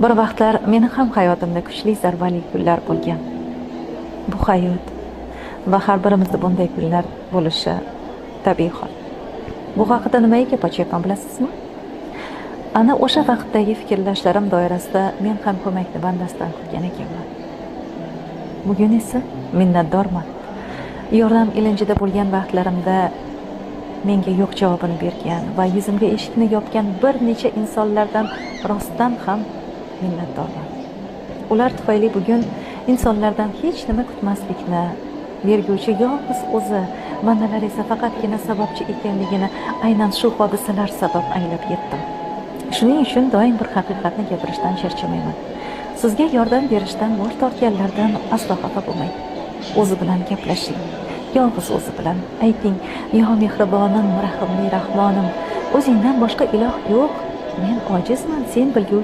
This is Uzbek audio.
Bir vaqtlar meni ham hayotimda kuchli zarbali kunlar bo'lgan. Bu hayot va har birimizda bunday kunlar bo'lishi tabiiy hol. Bu haqida nimaga gap ochyapman bilasizmi? Ana o'sha vaqtdagi fikrlashlarim doirasida men ham ko'makni bandasidan qilgan ekanman. Bugun esa minnatdorman. Yordam ilinjida bo'lgan vaqtlarimda menga yo'q javobini bergan va yuzimga eshikni yopgan bir necha insonlardan rostdan ham minnatdorman. Ular tufayli bugun insonlardan hech nima kutmaslikni, berguvchi yolg'iz o'zi, bandalar esa faqatgina sababchi ekanligini aynan shu hodisalar sabab anglab yetdim. Shuning uchun doim bir haqiqatni gapirishdan charchamayman. Sizga yordam berishdan bosh tortganlardan aslo xafa bo'lmang. O'zi bilan gaplashing. Yolg'iz o'zi bilan ayting: "Yo mehribonim, rahimli rahmonim, o'zingdan boshqa iloh yo'q. Men ojizman, sen bilguvchi